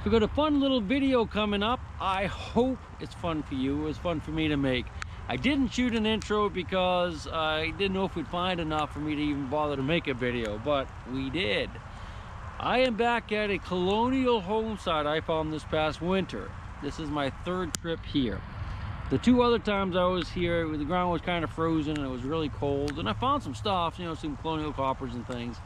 We've got a fun little video coming up. I hope it's fun for you. It was fun for me to make. I didn't shoot an intro because I didn't know if we'd find enough for me to even bother to make a video, but we did. I am back at a Colonial home site I found this past winter. This is my third trip here. The two other times I was here, the ground was kind of frozen and it was really cold, and I found some stuff, you know, some Colonial coppers and things.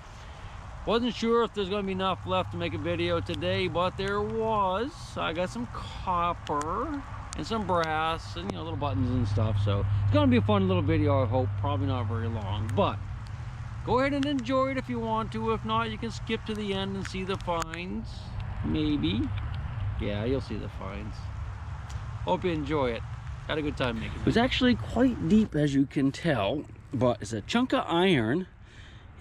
Wasn't sure if there's going to be enough left to make a video today, but there was. I got some copper and some brass and, you know, little buttons and stuff, so it's going to be a fun little video, I hope. Probably not very long, but go ahead and enjoy it if you want to. If not, you can skip to the end and see the finds, maybe. Yeah, you'll see the finds. Hope you enjoy it. Had a good time making it. It was actually quite deep, as you can tell, but it's a chunk of iron.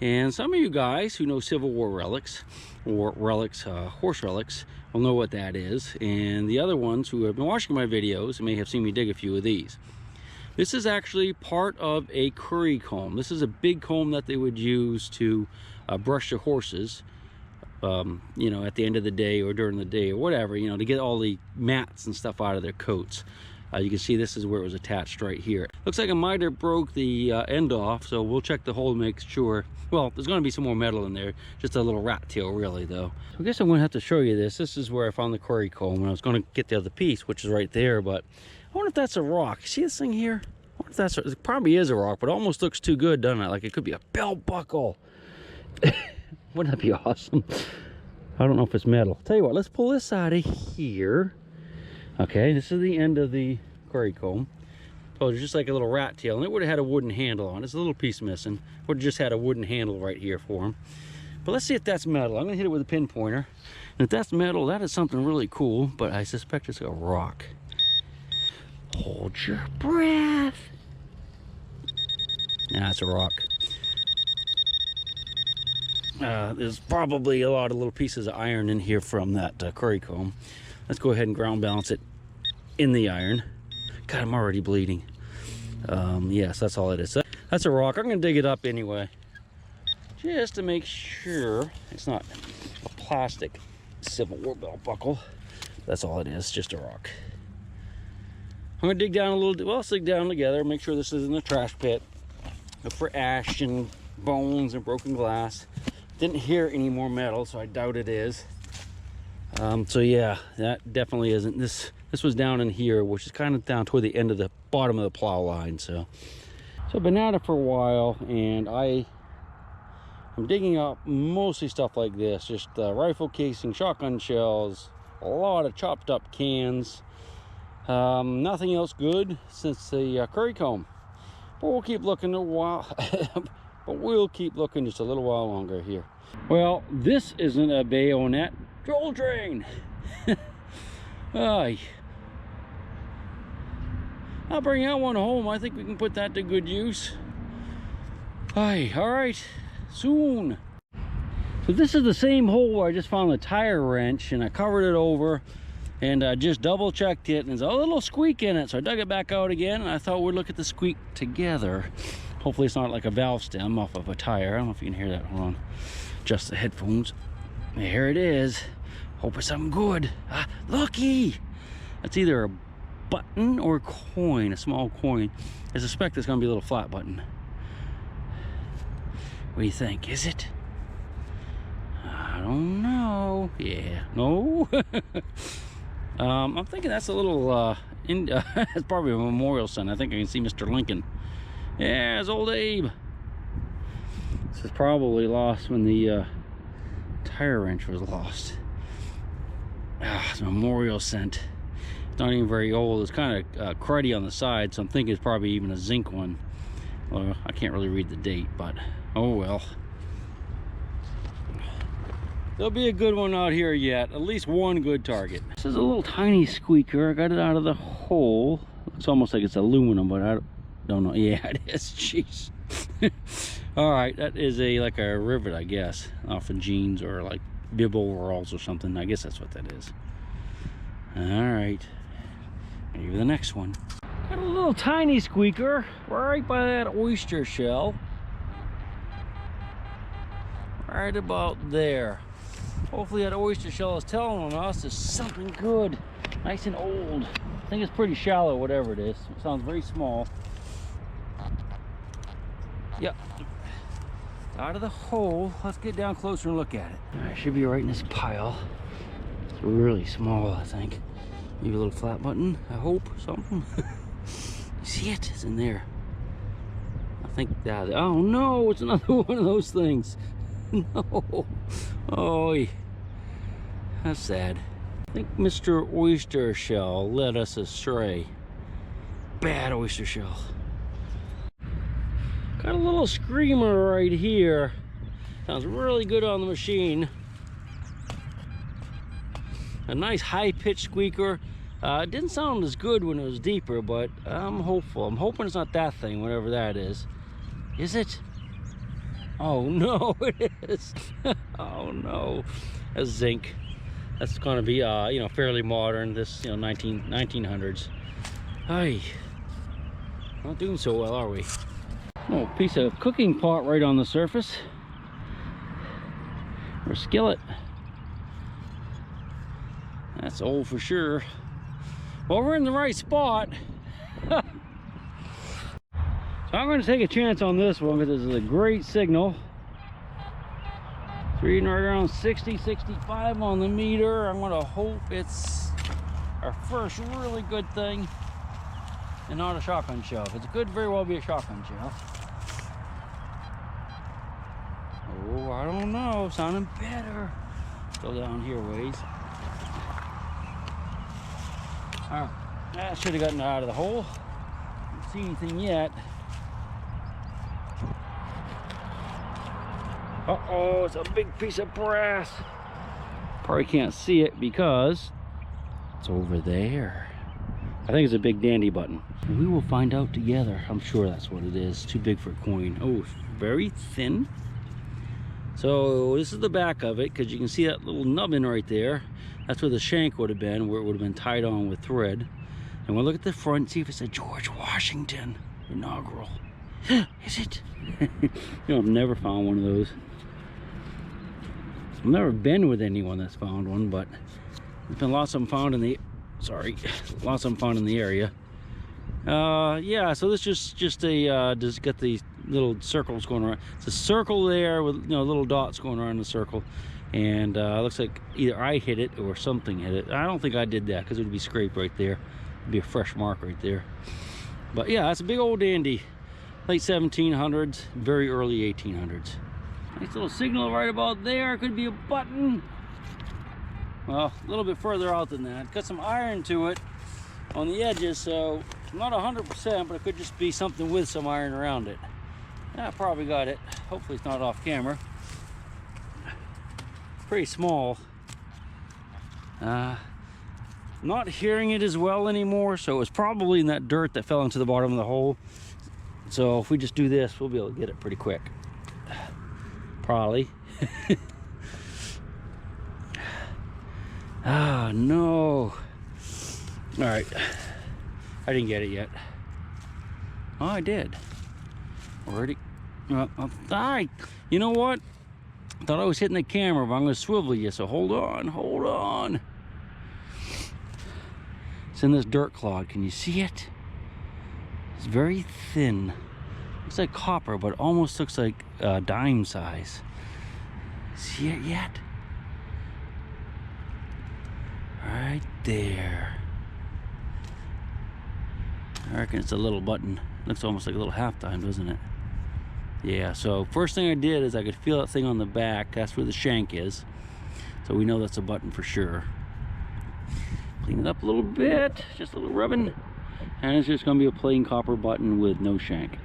And some of you guys who know Civil War relics, or relics, horse relics, will know what that is. And the other ones who have been watching my videos may have seen me dig a few of these. This is actually part of a curry comb. This is a big comb that they would use to brush the horses, you know, at the end of the day or during the day or whatever, you know, to get all the mats and stuff out of their coats. You can see this is where it was attached right here. Looks like I might have broke the end off, so we'll check the hole to make sure. Well, there's going to be some more metal in there. Just a little rat tail, really, though. So I guess I'm going to have to show you this. This is where I found the curry comb, and I was going to get the other piece, which is right there, but I wonder if that's a rock. See this thing here? I wonder if that's it probably is a rock, but it almost looks too good, doesn't it? Like it could be a belt buckle. Wouldn't that be awesome? I don't know if it's metal. Tell you what, let's pull this out of here. Okay, this is the end of the curry comb. So it's just like a little rat tail, and it would have had a wooden handle on it. It's a little piece missing. Would have just had a wooden handle right here for him. But let's see if that's metal. I'm gonna hit it with a pinpointer. And if that's metal, that is something really cool, but I suspect it's a rock. Hold your breath. Nah, it's a rock. There's probably a lot of little pieces of iron in here from that curry comb. Let's go ahead and ground balance it in the iron. God, I'm already bleeding. Yes, that's all it is. That's a rock. I'm gonna dig it up anyway, just to make sure it's not a plastic Civil War belt buckle. That's all it is, just a rock. I'm gonna dig down a little. Well, let's dig down together, make sure this isn't a trash pit. Look for ash and bones and broken glass. Didn't hear any more metal, so I doubt it is. So yeah, that definitely isn't. This was down in here, which is kind of down toward the end of the bottom of the plow line. So I've been at it for a while, and I'm digging up mostly stuff like this, just rifle casing, shotgun shells, a lot of chopped up cans. Nothing else good since the curry comb, but we'll keep looking a while. But we'll keep looking just a little while longer here. Well, this isn't a bayonet troll drain. Aye. I'll bring that one home. I think we can put that to good use. Aye, all right, soon. So this is the same hole where I just found the tire wrench, and I covered it over and I just double checked it, and there's a little squeak in it, so I dug it back out again, and I thought we'd look at the squeak together. Hopefully it's not like a valve stem off of a tire. I don't know if you can hear that. Hold on. Adjust the headphones. Here it is. Hope it's something good. Ah, looky! That's either a button or a coin, a small coin. I suspect it's going to be a little flat button. What do you think? Is it? I don't know. Yeah. No? I'm thinking that's a little... it's probably a memorial sign. I think I can see Mr. Lincoln. Yeah, it's old Abe. This is probably lost when the tire wrench was lost. It's a memorial scent. It's not even very old. It's kind of cruddy on the side, so I'm thinking it's probably even a zinc one. Well, I can't really read the date, but oh well. There'll be a good one out here yet. At least one good target. This is a little tiny squeaker. I got it out of the hole. Looks almost like it's aluminum, but I don't know. Yeah, it is. Jeez. All right, that is like a rivet, I guess, off of jeans or like bib overalls or something. I guess that's what that is. All right, maybe the next one. Got a little tiny squeaker right by that oyster shell, right about there. Hopefully that oyster shell is telling us there's something good, nice and old. I think it's pretty shallow, whatever it is. It sounds very small. Yep, out of the hole. Let's get down closer and look at it. I should be right in this pile. It's really small, I think. Maybe a little flat button, I hope, something. You see it? It's in there. I think that, oh no, it's another one of those things. No. Oh, that's sad. I think Mr. Oyster Shell led us astray. Bad oyster shell. Got a little screamer right here. Sounds really good on the machine. A nice high-pitched squeaker. It didn't sound as good when it was deeper, but I'm hopeful. I'm hoping it's not that thing, whatever that is. Is it? Oh no, it is. Oh no. That's zinc. That's going to be, you know, fairly modern. This, you know, 1900s. Hey, not doing so well, are we? Oh, piece of cooking pot right on the surface. Or skillet. That's old for sure. Well, we're in the right spot. So I'm going to take a chance on this one because this is a great signal. It's reading right around 60, 65 on the meter. I'm going to hope it's our first really good thing and not a shotgun shell. If it's good, very well be a shotgun shell. Oh, I don't know. Sounding better. Go down here ways. All right, that should have gotten out of the hole. Don't see anything yet. Uh-oh, it's a big piece of brass. Probably can't see it because it's over there. I think it's a big dandy button. We will find out together. I'm sure that's what it is. Too big for a coin. Oh, very thin. So this is the back of it, because you can see that little nubbin right there. That's where the shank would have been, where it would have been tied on with thread. And we'll look at the front, see if it's a George Washington inaugural. Is it? You know, I've never found one of those. I've never been with anyone that's found one, but there's been lots of them found in the, lots of them found in the area. Yeah, so this is just a, just got these little circles going around. It's a circle there with, you know, little dots going around the circle. And looks like either I hit it or something hit it. I don't think I did that because it would be scraped right there. It'd be a fresh mark right there. But yeah, that's a big old dandy. Late 1700s, very early 1800s. Nice little signal right about there. Could be a button. Well, a little bit further out than that. Got some iron to it on the edges, so not 100%, but it could just be something with some iron around it. Yeah, I probably got it. Hopefully it's not off camera. Pretty small. Not hearing it as well anymore, so it's probably in that dirt that fell into the bottom of the hole. So if we just do this, we'll be able to get it pretty quick. Probably. Ah, no. All right. I didn't get it yet. Oh, I did. Already. All right. You know what? I thought I was hitting the camera, but I'm going to swivel you, so hold on, hold on. It's in this dirt clod. Can you see it? It's very thin. Looks like copper, but almost looks like dime size. See it yet? Right there. I reckon it's a little button. Looks almost like a little half dime, doesn't it? Yeah, so first thing I did is I could feel that thing on the back. That's where the shank is. So we know that's a button for sure. Clean it up a little bit, just a little rubbing. And it's just gonna be a plain copper button with no shank.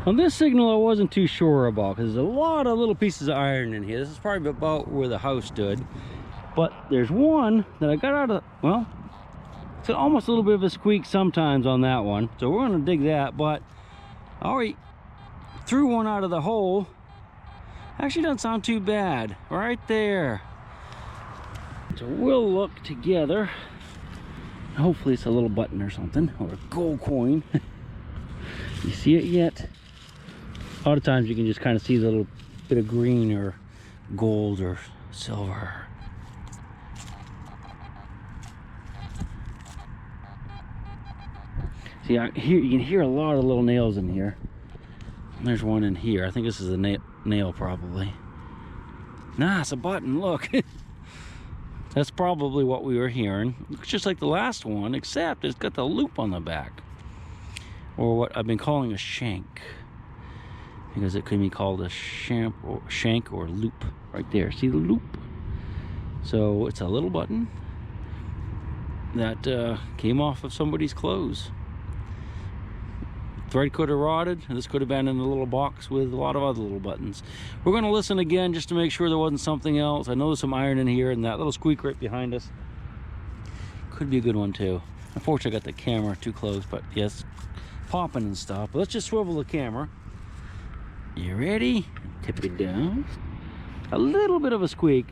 On this signal I wasn't too sure about because there's a lot of little pieces of iron in here. This is probably about where the house stood. But there's one that I got out of, well, it's almost a little bit of a squeak sometimes on that one. So we're gonna dig that, but I already threw one out of the hole. Actually doesn't sound too bad, right there. So we'll look together. Hopefully it's a little button or something, or a gold coin. You see it yet? A lot of times you can just kind of see the little bit of green or gold or silver. See, here you can hear a lot of little nails in here. There's one in here. I think this is a nail probably. Nah, it's a button, look. That's probably what we were hearing. Looks just like the last one, except it's got the loop on the back. Or what I've been calling a shank. Because it could be called a shank or loop. Right there, see the loop? So it's a little button that came off of somebody's clothes. Thread could have rotted, and this could have been in a little box with a lot of other little buttons. We're going to listen again just to make sure there wasn't something else. I know there's some iron in here, and that little squeak right behind us could be a good one too. Unfortunately, I got the camera too close, but yes, popping and stuff. But let's just swivel the camera. You ready? Tip it down. A little bit of a squeak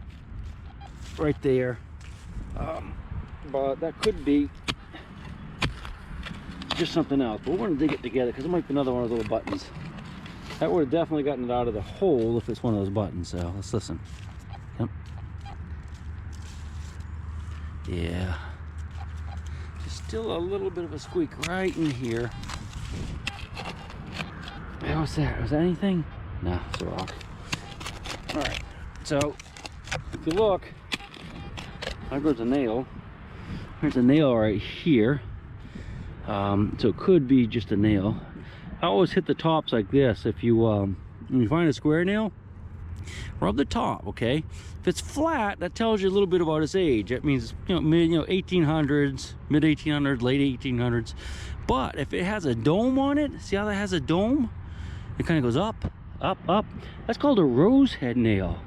right there, but that could be just something else. But we're going to dig it together because it might be another one of those little buttons. That would have definitely gotten it out of the hole if it's one of those buttons. So let's listen. Yep. Yeah. Just still a little bit of a squeak right in here. Hey, what's that? Was that anything? No, it's a rock. All right. So if you look, there goes a nail. There's a nail right here. So it could be just a nail. I always hit the tops like this. If you when you find a square nail, rub the top, okay? If it's flat, that tells you a little bit about its age. That means, you know, mid 1800s, mid 1800s, late 1800s. But if it has a dome on it, see how that has a dome? It kind of goes up, up, up. That's called a rose head nail.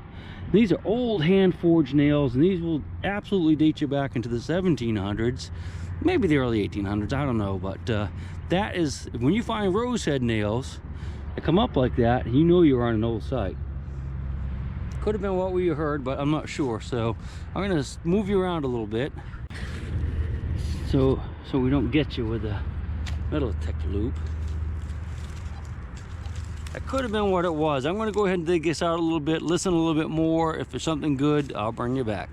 These are old hand forged nails, and these will absolutely date you back into the 1700s. Maybe the early 1800s, I don't know, but that is, when you find rose head nails that come up like that, you know you're on an old site. Could have been what we heard, but I'm not sure. So I'm gonna move you around a little bit so we don't get you with a metal detector loop. That could have been what it was. I'm gonna go ahead and dig this out a little bit, listen a little bit more. If there's something good, I'll bring you back.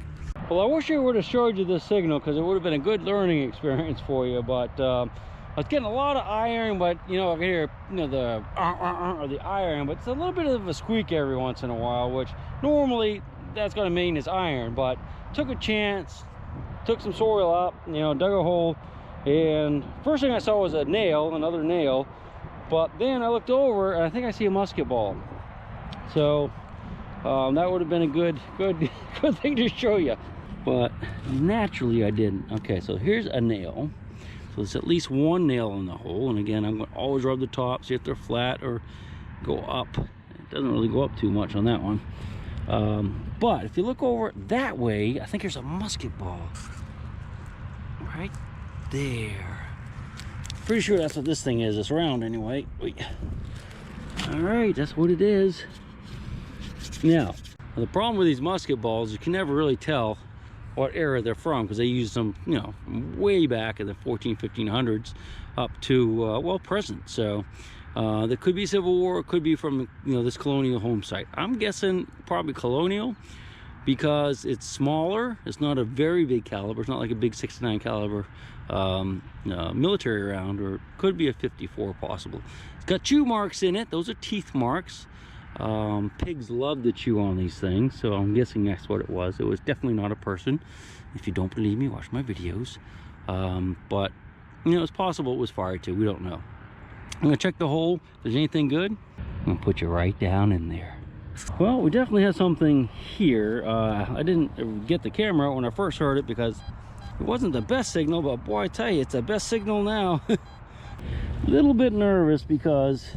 Well, I wish I would have showed you this signal because it would have been a good learning experience for you, but I was getting a lot of iron, but you know, I can hear, you know, the or the iron, but it's a little bit of a squeak every once in a while, which normally that's going to mean it's iron. But took a chance, took some soil up, you know, dug a hole, and first thing I saw was a nail, another nail. But then I looked over and I think I see a musket ball. So that would have been a good thing to show you, but naturally I didn't. Okay, so here's a nail. So there's at least one nail in the hole, and again, I'm going to always rub the top, see if they're flat or go up. It doesn't really go up too much on that one. But if you look over that way, I think there's a musket ball right there. Pretty sure that's what this thing is. It's round anyway. All right, that's what it is. Now, the problem with these musket balls, you can never really tell what era they're from, because they use them, you know, way back in the 1500s up to well, present. So there could be Civil War, it could be from, you know, this Colonial home site. I'm guessing probably Colonial, because it's smaller. It's not a very big caliber. It's not like a big 69 caliber military round, or it could be a 54 possible. It's got chew marks in it. Those are teeth marks. Pigs love to chew on these things, so I'm guessing that's what it was. It was definitely not a person. If you don't believe me, watch my videos. But you know, it's possible it was fired too. We don't know. I'm gonna check the hole. If there's anything good, I'm gonna put you right down in there. Well, we definitely had something here. I didn't get the camera out when I first heard it because it wasn't the best signal, but boy, I tell you, it's the best signal now. A little bit nervous because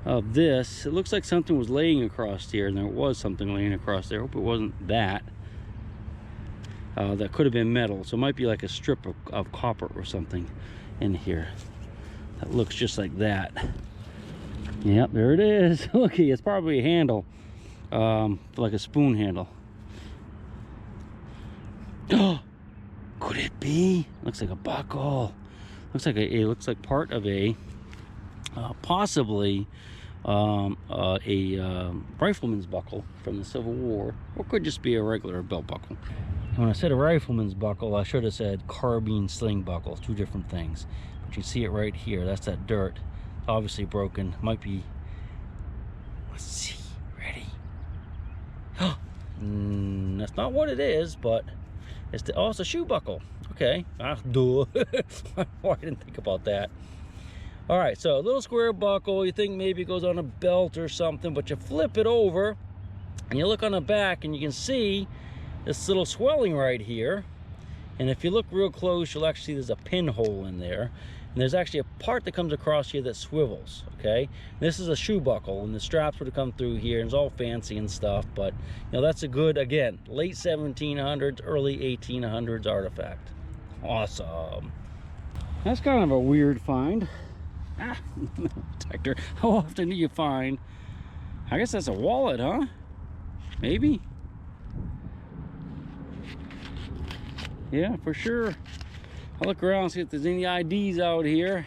of this. It looks like something was laying across here, and there was something laying across there. I hope it wasn't that. That could have been metal, so it might be like a strip of copper or something in here that looks just like that. Yep, there it is. Looky, it's probably a handle, like a spoon handle. Oh, could it be? Looks like a buckle. Looks like it looks like part of a possibly rifleman's buckle from the Civil War, or could just be a regular belt buckle. And when I said a rifleman's buckle, I should have said carbine sling buckle. Two different things. But you see it right here. That's that dirt. Obviously broken. Might be. Let's see. Ready? That's not what it is, but it's the. Oh, it's a shoe buckle. Okay. Duh. I didn't think about that. All right, so a little square buckle. You think maybe it goes on a belt or something, but you flip it over and you look on the back and you can see this little swelling right here. And if you look real close, you'll actually see there's a pinhole in there. And there's actually a part that comes across here that swivels, okay? This is a shoe buckle, and the straps would have come through here, and it's all fancy and stuff, but, you know, that's a good, again, late 1700s, early 1800s artifact. Awesome. That's kind of a weird find. Detector. How often do you find? I guess that's a wallet, huh? Maybe. Yeah, for sure. I'll look around, see if there's any IDs out here.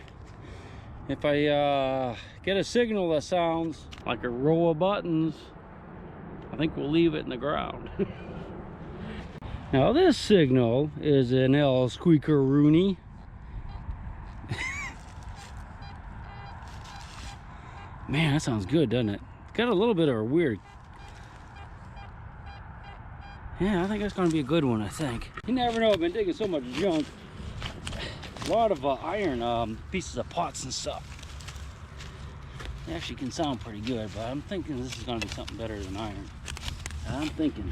If I get a signal that sounds like a row of buttons, I think we'll leave it in the ground. Now this signal is an L squeaker Rooney. Man, that sounds good, doesn't it? It's got a little bit of a weird. Yeah, I think that's gonna be a good one, I think. You never know, I've been digging so much junk. A lot of iron pieces of pots and stuff. They actually can sound pretty good, but I'm thinking this is gonna be something better than iron. I'm thinking.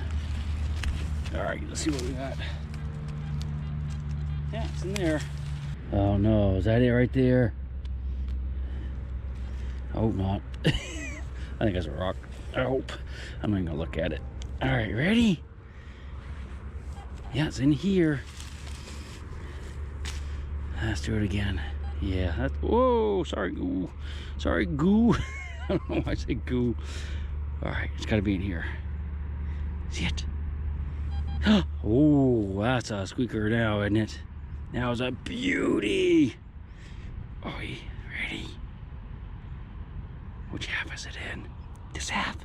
All right, let's see what we got. Yeah, it's in there. Oh no, is that it right there? I hope not. I think that's a rock. I hope. I'm not even gonna look at it. All right, ready? Yeah, it's in here. Let's do it again. Yeah, that's, whoa, sorry, goo. Sorry, goo. I don't know why I say goo. All right, it's gotta be in here. See it? Oh, that's a squeaker now, isn't it? Now it's a beauty. Oh, ready? Which half is it in? This half?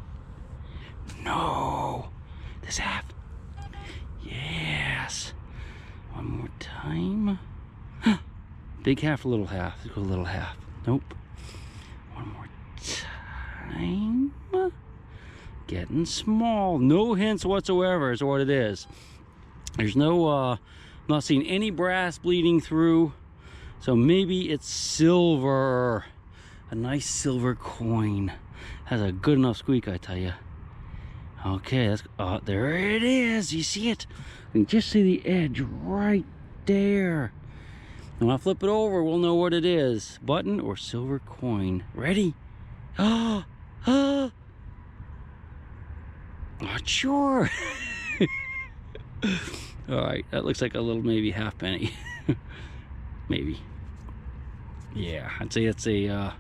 No, this half. Yes. One more time. Big half, little half. Let's go little half. Nope. One more time. Getting small. No hints whatsoever is what it is. There's no, not seeing any brass bleeding through. So maybe it's silver. A nice silver coin. Has a good enough squeak, I tell you. Okay, that's, there it is. You see it? You can just see the edge right there. And when I flip it over, we'll know what it is. Button or silver coin. Ready? Not sure. All right, that looks like a little maybe half penny. Maybe. Yeah, I'd say it's a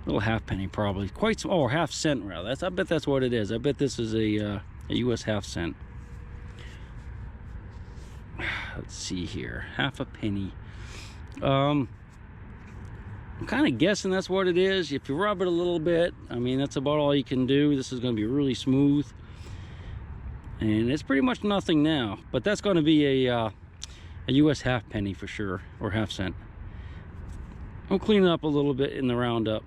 little half penny probably. Quite small, or half cent rather. I bet that's what it is. I bet this is a US half cent. Let's see here, half a penny. I'm kind of guessing that's what it is. If you rub it a little bit, I mean, that's about all you can do. This is going to be really smooth, and it's pretty much nothing now. But that's going to be a US half penny for sure, or half cent. I'll clean it up a little bit in the roundup,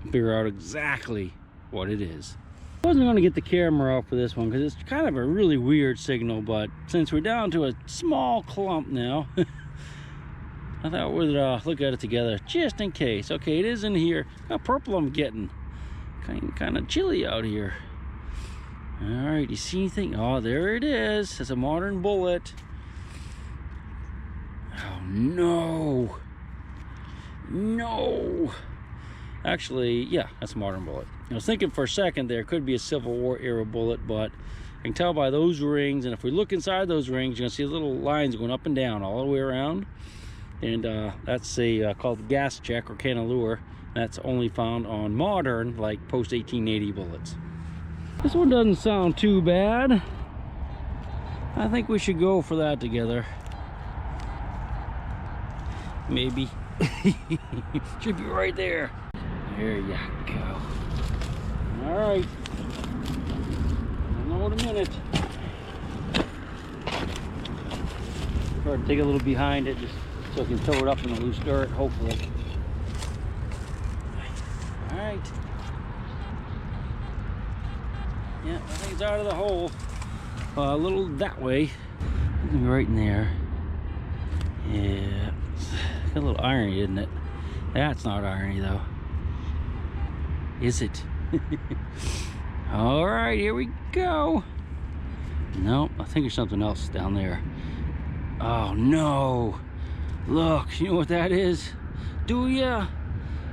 figure out exactly what it is. I wasn't going to get the camera off for this one because it's kind of a really weird signal, but since we're down to a small clump now, I thought we'd look at it together just in case. Okay, it is in here. How purple I'm getting. Kind of chilly out here. All right, you see anything? Oh, there it is. It's a modern bullet. Oh no. No. Actually, yeah, that's a modern bullet. I was thinking for a second there could be a Civil War era bullet, but I can tell by those rings, and if we look inside those rings, you're gonna see little lines going up and down all the way around. And that's a called gas check or cannelure. That's only found on modern, like post 1880 bullets. This one doesn't sound too bad. I think we should go for that together. Maybe. Should be right there. There you go. All right. I'll know in a minute. Try to take a little behind it just so I can throw it up in the loose dirt, hopefully. All right. Yeah, I think it's out of the hole. A little that way. Right in there. Yeah. Got a little irony, isn't it? That's not irony, though. Is it? All right, here we go. No, I think there's something else down there. Oh, no. Look, you know what that is? Do ya?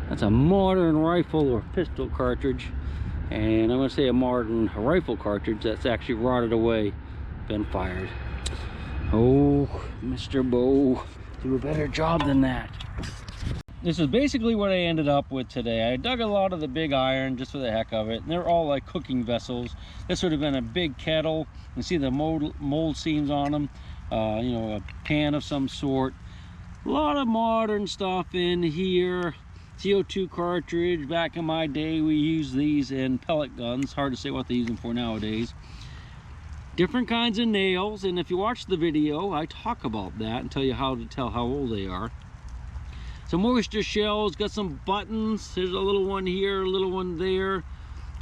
That's a modern rifle or pistol cartridge. And I'm going to say a modern rifle cartridge that's actually rotted away. Been fired. Oh, Mr. Bow, do a better job than that. This is basically what I ended up with today. I dug a lot of the big iron just for the heck of it. And they're all like cooking vessels. This would have been a big kettle. You can see the mold seams on them. You know, a pan of some sort. A lot of modern stuff in here. CO2 cartridge. Back in my day, we used these in pellet guns. Hard to say what they use them for nowadays. Different kinds of nails, and if you watch the video, I talk about that and tell you how to tell how old they are. Some oyster shells, got some buttons. There's a little one here, a little one there.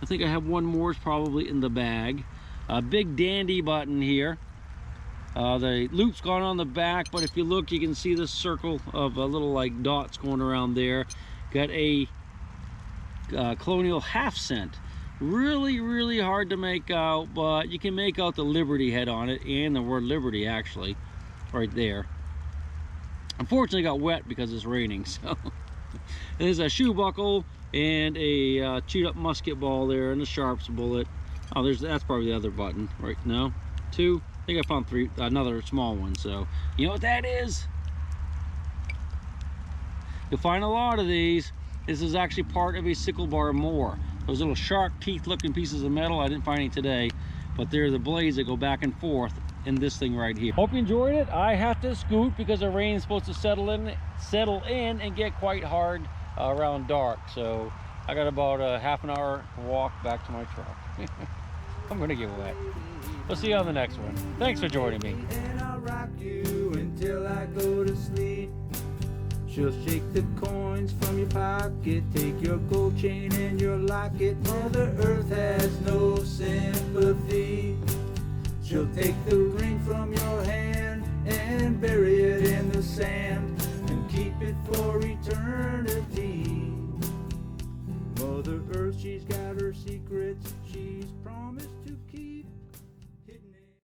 I think I have one more, it's probably in the bag. A big dandy button here. The loop's gone on the back, but if you look, you can see the circle of little like dots going around there. Got a Colonial half cent. Really hard to make out, but you can make out the Liberty head on it and the word Liberty actually right there. Unfortunately, it got wet because it's raining. So there's a shoe buckle and a chewed up musket ball there and a sharps bullet. Oh, that's probably the other button right now. Two. I think I found three, another small one. So you know what that is? You'll find a lot of these. This is actually part of a sickle bar mower. Those little shark teeth looking pieces of metal, I didn't find any today, but they're the blades that go back and forth in this thing right here. Hope you enjoyed it. I have to scoot because the rain's supposed to settle in and get quite hard around dark. So I got about a half an hour walk back to my truck. I'm gonna get wet. We'll see you on the next one. Thanks for joining me. And I'll rock you until I go to sleep. She'll shake the coins from your pocket, take your gold chain and your locket. Mother Earth has no sympathy. She'll take the ring from your hand and bury it in the sand and keep it for eternity. Mother Earth, she's got her secrets, she's promised